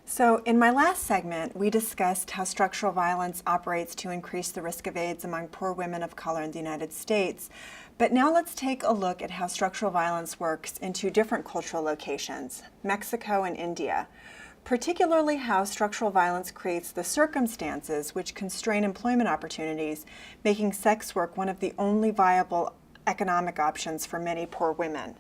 So in my last segment, we discussed how structural violence operates to increase the risk of AIDS among poor women of color in the United States. But now let's take a look at how structural violence works in two different cultural locations, Mexico and India, particularly how structural violence creates the circumstances which constrain employment opportunities, making sex work one of the only viable economic options for many poor women.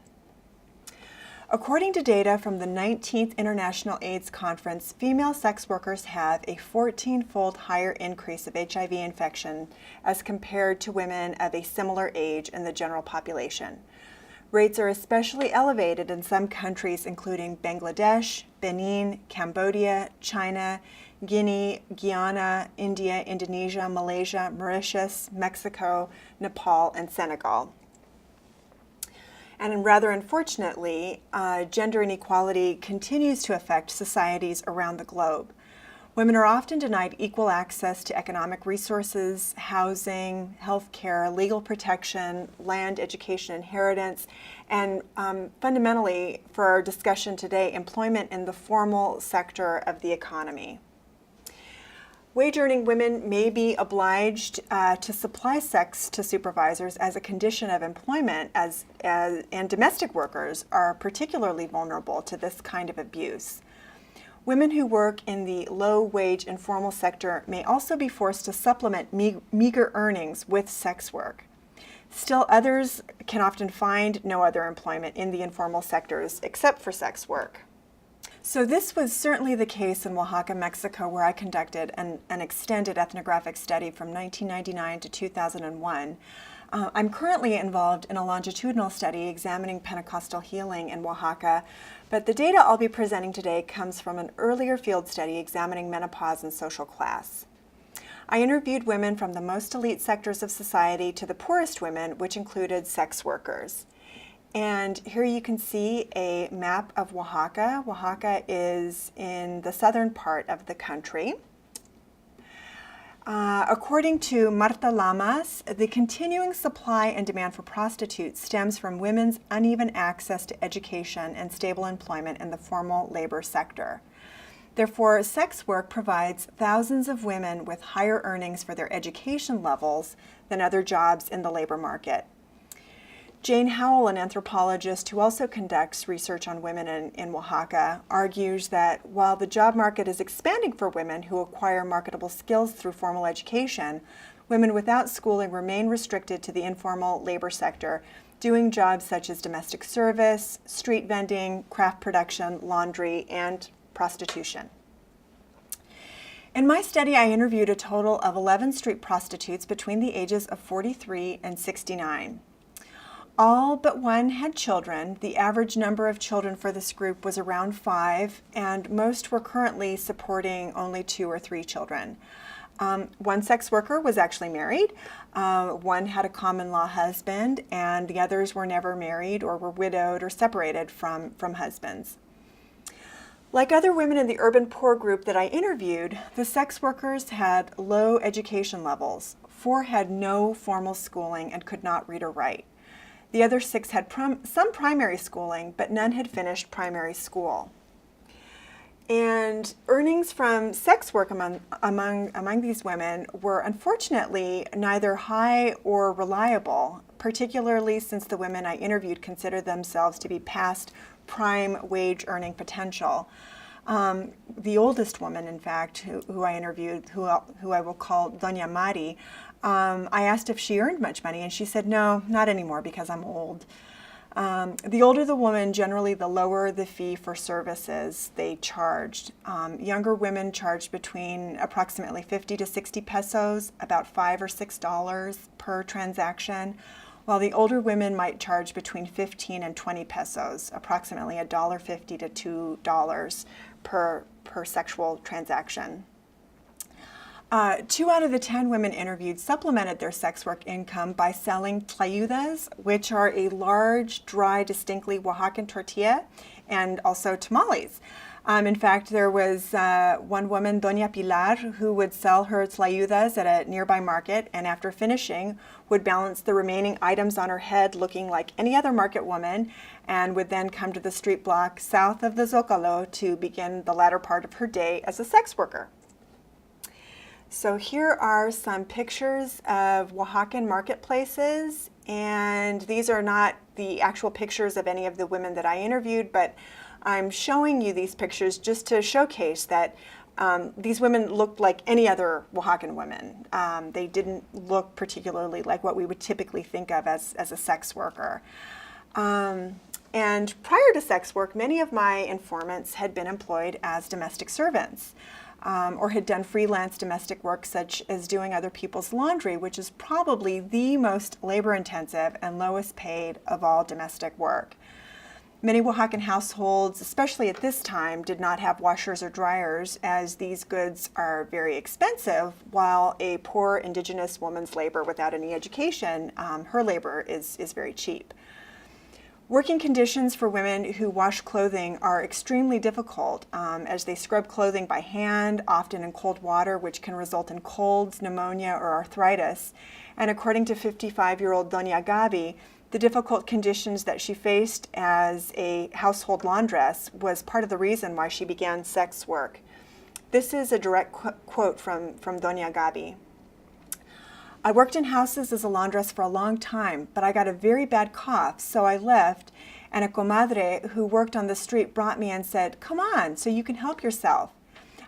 According to data from the 19th International AIDS Conference, female sex workers have a 14-fold higher increase of HIV infection as compared to women of a similar age in the general population. Rates are especially elevated in some countries including Bangladesh, Benin, Cambodia, China, Guinea, Guyana, India, Indonesia, Malaysia, Mauritius, Mexico, Nepal, and Senegal. And rather unfortunately, gender inequality continues to affect societies around the globe. Women are often denied equal access to economic resources, housing, health care, legal protection, land, education, inheritance, and fundamentally, for our discussion today, employment in the formal sector of the economy. Wage-earning women may be obliged to supply sex to supervisors as a condition of employment, and domestic workers are particularly vulnerable to this kind of abuse. Women who work in the low-wage informal sector may also be forced to supplement meager earnings with sex work. Still, others can often find no other employment in the informal sectors except for sex work. So this was certainly the case in Oaxaca, Mexico, where I conducted an extended ethnographic study from 1999 to 2001. I'm currently involved in a longitudinal study examining Pentecostal healing in Oaxaca, but the data I'll be presenting today comes from an earlier field study examining menopause and social class. I interviewed women from the most elite sectors of society to the poorest women, which included sex workers. And here you can see a map of Oaxaca. Oaxaca is in the southern part of the country. According to Marta Lamas, the continuing supply and demand for prostitutes stems from women's uneven access to education and stable employment in the formal labor sector. Therefore, sex work provides thousands of women with higher earnings for their education levels than other jobs in the labor market. Jane Howell, an anthropologist who also conducts research on women in Oaxaca, argues that while the job market is expanding for women who acquire marketable skills through formal education, women without schooling remain restricted to the informal labor sector, doing jobs such as domestic service, street vending, craft production, laundry, and prostitution. In my study, I interviewed a total of 11 street prostitutes between the ages of 43 and 69. All but one had children. The average number of children for this group was around 5, and most were currently supporting only 2 or 3 children. One sex worker was actually married, one had a common law husband, and the others were never married or were widowed or separated from husbands. Like other women in the urban poor group that I interviewed, the sex workers had low education levels. 4 had no formal schooling and could not read or write. The other 6 had some primary schooling, but none had finished primary school. And earnings from sex work among these women were unfortunately neither high or reliable, particularly since the women I interviewed considered themselves to be past prime wage earning potential. The oldest woman, in fact, who I interviewed, who I will call Doña Mari, I asked if she earned much money, and she said, no, not anymore because I'm old. The older the woman, generally the lower the fee for services they charged. Younger women charged between approximately 50 to 60 pesos, about $5 or $6 per transaction, while the older women might charge between 15 and 20 pesos, approximately $1.50 to $2 per sexual transaction. 2 out of the 10 women interviewed supplemented their sex work income by selling tlayudas, which are a large, dry, distinctly Oaxacan tortilla, and also tamales. In fact, there was one woman, Doña Pilar, who would sell her tlayudas at a nearby market, and after finishing, would balance the remaining items on her head looking like any other market woman, and would then come to the street block south of the Zocalo to begin the latter part of her day as a sex worker. So here are some pictures of Oaxacan marketplaces, and these are not the actual pictures of any of the women that I interviewed, but I'm showing you these pictures just to showcase that these women looked like any other Oaxacan women. They didn't look particularly like what we would typically think of as a sex worker. And prior to sex work, many of my informants had been employed as domestic servants or had done freelance domestic work such as doing other people's laundry, which is probably the most labor-intensive and lowest paid of all domestic work. Many Oaxacan households, especially at this time, did not have washers or dryers, as these goods are very expensive, while a poor indigenous woman's labor without any education, her labor is very cheap. Working conditions for women who wash clothing are extremely difficult, as they scrub clothing by hand, often in cold water, which can result in colds, pneumonia, or arthritis. And according to 55-year-old Doña Gabi, the difficult conditions that she faced as a household laundress was part of the reason why she began sex work. This is a direct quote from Doña Gabi. I worked in houses as a laundress for a long time, but I got a very bad cough, so I left, and a comadre who worked on the street brought me and said, "Come on, so you can help yourself."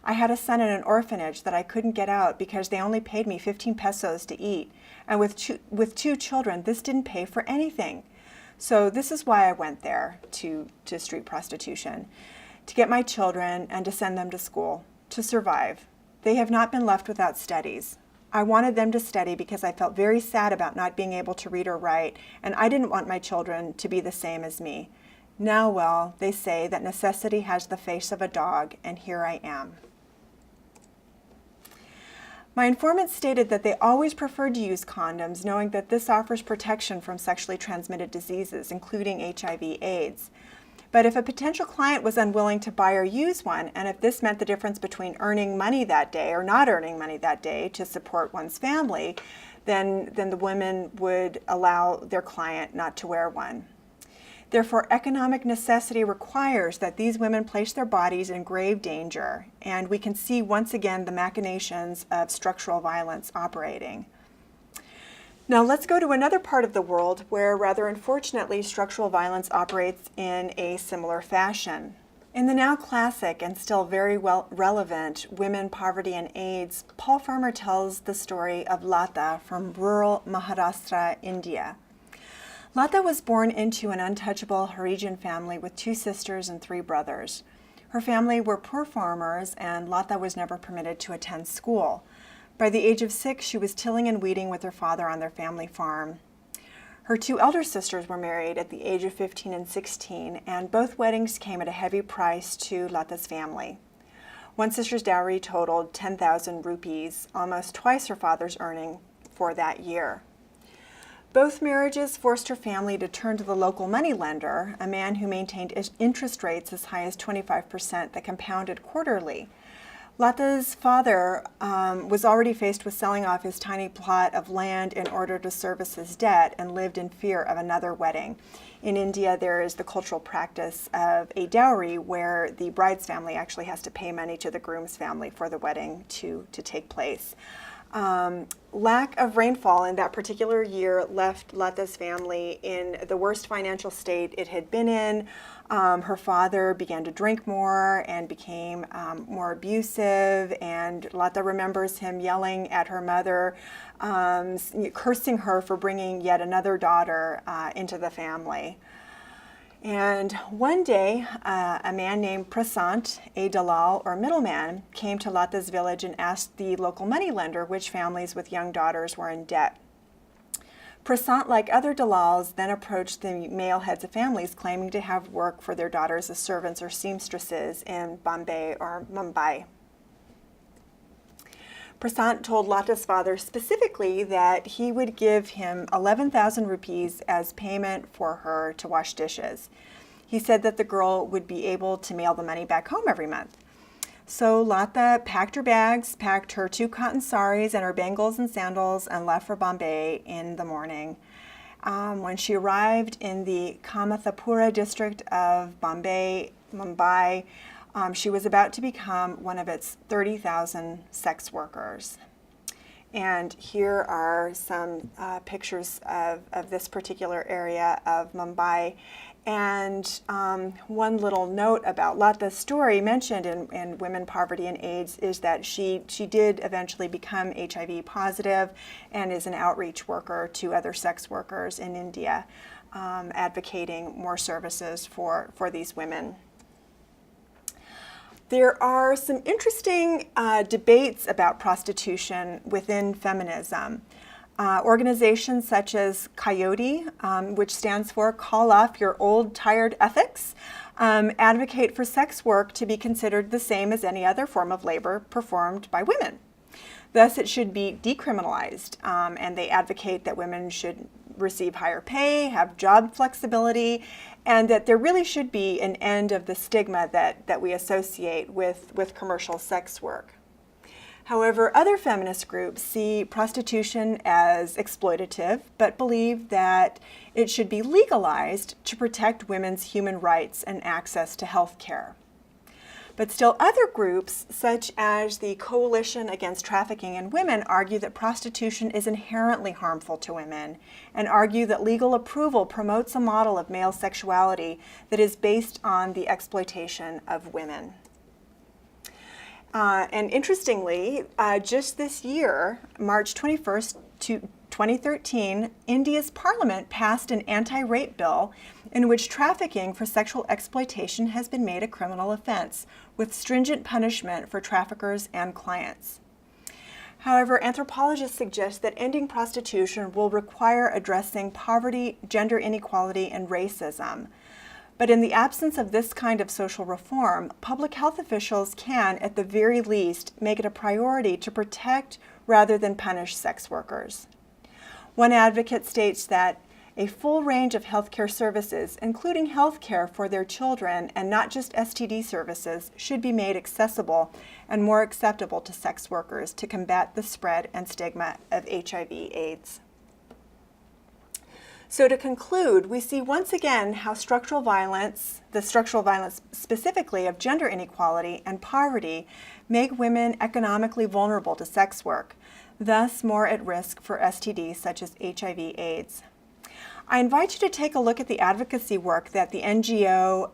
I had a son in an orphanage that I couldn't get out because they only paid me 15 pesos to eat. And with two children, this didn't pay for anything. So this is why I went there to street prostitution, to get my children and to send them to school, to survive. They have not been left without studies. I wanted them to study because I felt very sad about not being able to read or write, and I didn't want my children to be the same as me. Now, well, they say that necessity has the face of a dog, and here I am. My informants stated that they always preferred to use condoms, knowing that this offers protection from sexually transmitted diseases, including HIV/AIDS. But if a potential client was unwilling to buy or use one, and if this meant the difference between earning money that day or not earning money that day to support one's family, then the women would allow their client not to wear one. Therefore, economic necessity requires that these women place their bodies in grave danger, and we can see once again the machinations of structural violence operating. Now let's go to another part of the world where, rather unfortunately, structural violence operates in a similar fashion. In the now classic and still very relevant Women, Poverty and AIDS, Paul Farmer tells the story of Lata from rural Maharashtra, India. Lata was born into an untouchable Harijan family with 2 sisters and 3 brothers. Her family were poor farmers, and Lata was never permitted to attend school. By the age of 6, she was tilling and weeding with her father on their family farm. Her 2 elder sisters were married at the age of 15 and 16, and both weddings came at a heavy price to Lata's family. One sister's dowry totaled 10,000 rupees, almost twice her father's earning for that year. Both marriages forced her family to turn to the local moneylender, a man who maintained interest rates as high as 25% that compounded quarterly. Lata's father was already faced with selling off his tiny plot of land in order to service his debt and lived in fear of another wedding. In India, there is the cultural practice of a dowry where the bride's family actually has to pay money to the groom's family for the wedding to take place. Lack of rainfall in that particular year left Lata's family in the worst financial state it had been in. Her father began to drink more and became more abusive, and Lata remembers him yelling at her mother, cursing her for bringing yet another daughter into the family. And one day, a man named Prasant, a dalal or middleman, came to Lata's village and asked the local moneylender which families with young daughters were in debt. Prasant, like other dalals, then approached the male heads of families claiming to have work for their daughters as servants or seamstresses in Bombay or Mumbai. Prasant told Lata's father specifically that he would give him 11,000 rupees as payment for her to wash dishes. he said that the girl would be able to mail the money back home every month. So Lata packed her bags, packed her 2 cotton saris and her bangles and sandals, and left for Bombay in the morning. When she arrived in the Kamathapura district of Mumbai, she was about to become one of its 30,000 sex workers. And here are some pictures of this particular area of Mumbai. And one little note about Lata's story mentioned in Women, Poverty, and AIDS is that she did eventually become HIV positive and is an outreach worker to other sex workers in India, advocating more services for these women. There are some interesting debates about prostitution within feminism. Organizations such as Coyote, which stands for Call Off Your Old Tired Ethics, advocate for sex work to be considered the same as any other form of labor performed by women. Thus, it should be decriminalized, and they advocate that women should receive higher pay, have job flexibility, and that there really should be an end of the stigma that we associate with commercial sex work. However, other feminist groups see prostitution as exploitative, but believe that it should be legalized to protect women's human rights and access to health care. But still other groups, such as the Coalition Against Trafficking in Women, argue that prostitution is inherently harmful to women and argue that legal approval promotes a model of male sexuality that is based on the exploitation of women. And interestingly, just this year, March 21st, 2013, India's parliament passed an anti-rape bill in which trafficking for sexual exploitation has been made a criminal offense, with stringent punishment for traffickers and clients. However, anthropologists suggest that ending prostitution will require addressing poverty, gender inequality, and racism. But in the absence of this kind of social reform, public health officials can, at the very least, make it a priority to protect rather than punish sex workers. One advocate states that a full range of healthcare services, including healthcare for their children and not just STD services, should be made accessible and more acceptable to sex workers to combat the spread and stigma of HIV/AIDS. So to conclude, we see once again how the structural violence specifically of gender inequality and poverty, make women economically vulnerable to sex work, thus more at risk for STDs such as HIV/AIDS. I invite you to take a look at the advocacy work that the NGO,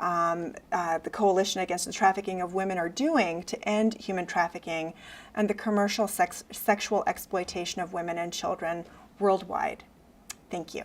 the Coalition Against the Trafficking of Women, are doing to end human trafficking and the commercial sexual exploitation of women and children worldwide. Thank you.